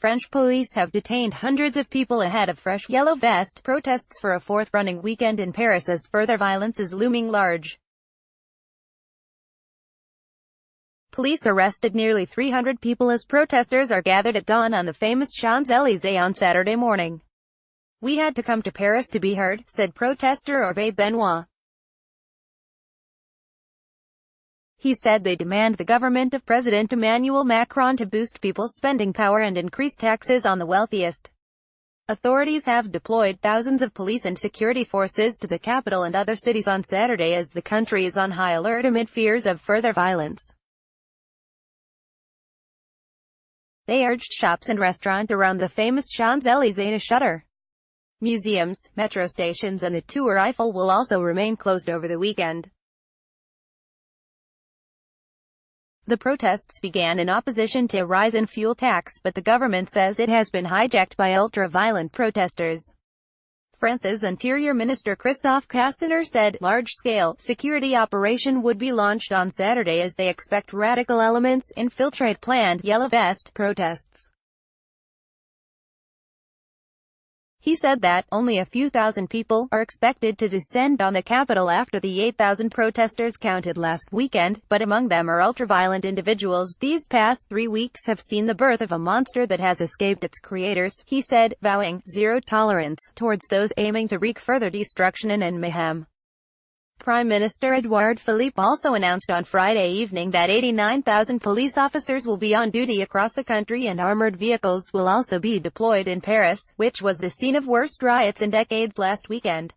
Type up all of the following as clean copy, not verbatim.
French police have detained hundreds of people ahead of fresh yellow vest protests for a fourth running weekend in Paris as further violence is looming large. Police arrested nearly 300 people as protesters are gathered at dawn on the famous Champs-Élysées on Saturday morning. "We had to come to Paris to be heard," said protester Hervé Benoit. He said they demand the government of President Emmanuel Macron to boost people's spending power and increase taxes on the wealthiest. Authorities have deployed thousands of police and security forces to the capital and other cities on Saturday as the country is on high alert amid fears of further violence. They urged shops and restaurants around the famous Champs-Élysées to shutter. Museums, metro stations and the Tour Eiffel will also remain closed over the weekend. The protests began in opposition to a rise in fuel tax, but the government says it has been hijacked by ultra-violent protesters. France's Interior Minister Christophe Castaner said large-scale security operation would be launched on Saturday as they expect radical elements infiltrate planned Yellow Vest protests. He said that only a few thousand people are expected to descend on the capital after the 8,000 protesters counted last weekend, but among them are ultra-violent individuals. "These past 3 weeks have seen the birth of a monster that has escaped its creators," he said, vowing zero tolerance towards those aiming to wreak further destruction and mayhem. Prime Minister Edouard Philippe also announced on Friday evening that 89,000 police officers will be on duty across the country and armored vehicles will also be deployed in Paris, which was the scene of worst riots in decades last weekend.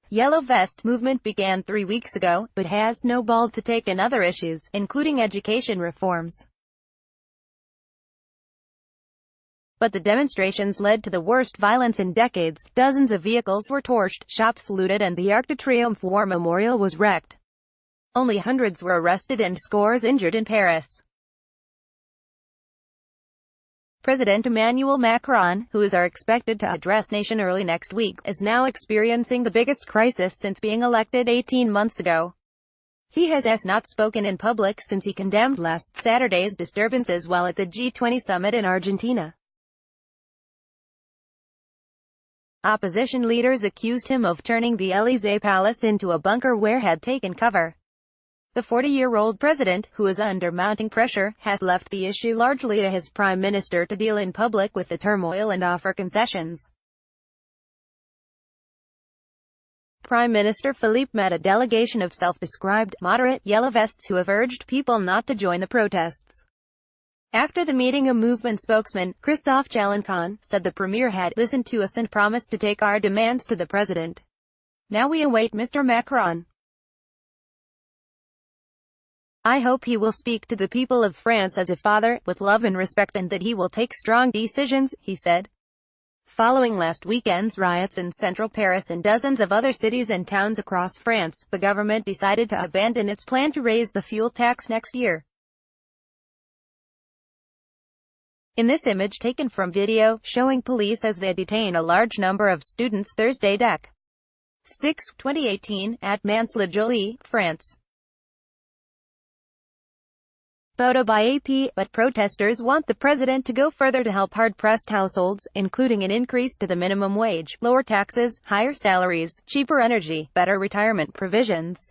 Yellow Vest movement began 3 weeks ago, but has snowballed to take in other issues, including education reforms. But the demonstrations led to the worst violence in decades. Dozens of vehicles were torched, shops looted and the Arc de Triomphe War Memorial was wrecked. Only hundreds were arrested and scores injured in Paris. President Emmanuel Macron, who is expected to address nation early next week, is now experiencing the biggest crisis since being elected 18 months ago. He has not spoken in public since he condemned last Saturday's disturbances while at the G20 summit in Argentina. Opposition leaders accused him of turning the Élysée Palace into a bunker where had taken cover. The 40-year-old president, who is under mounting pressure, has left the issue largely to his prime minister to deal in public with the turmoil and offer concessions. Prime Minister Philippe met a delegation of self-described moderate yellow vests who have urged people not to join the protests. After the meeting, a movement spokesman, Christophe Chalancon, said the premier had listened to us and promised to take our demands to the president. Now we await Mr. Macron. I hope he will speak to the people of France as a father, with love and respect, and that he will take strong decisions, he said. Following last weekend's riots in central Paris and dozens of other cities and towns across France, the government decided to abandon its plan to raise the fuel tax next year. In this image taken from video, showing police as they detain a large number of students Thursday, Dec. 6, 2018, at Mantes-la-Jolie, France. Photo by AP, but protesters want the president to go further to help hard-pressed households, including an increase to the minimum wage, lower taxes, higher salaries, cheaper energy, better retirement provisions.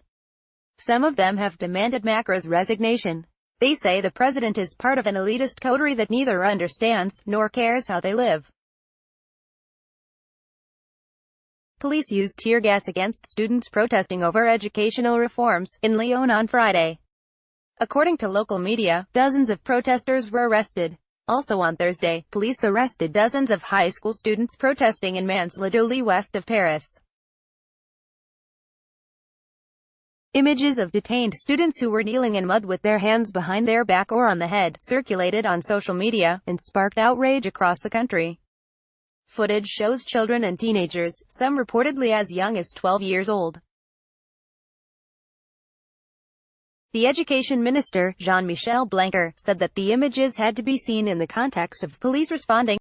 Some of them have demanded Macron's resignation. They say the president is part of an elitist coterie that neither understands, nor cares how they live. Police used tear gas against students protesting over educational reforms in Lyon on Friday. According to local media, dozens of protesters were arrested. Also on Thursday, police arrested dozens of high school students protesting in Mantes-la-Jolie west of Paris. Images of detained students who were kneeling in mud with their hands behind their back or on the head circulated on social media and sparked outrage across the country. Footage shows children and teenagers, some reportedly as young as 12 years old. The Education Minister, Jean-Michel Blanquer, said that the images had to be seen in the context of police responding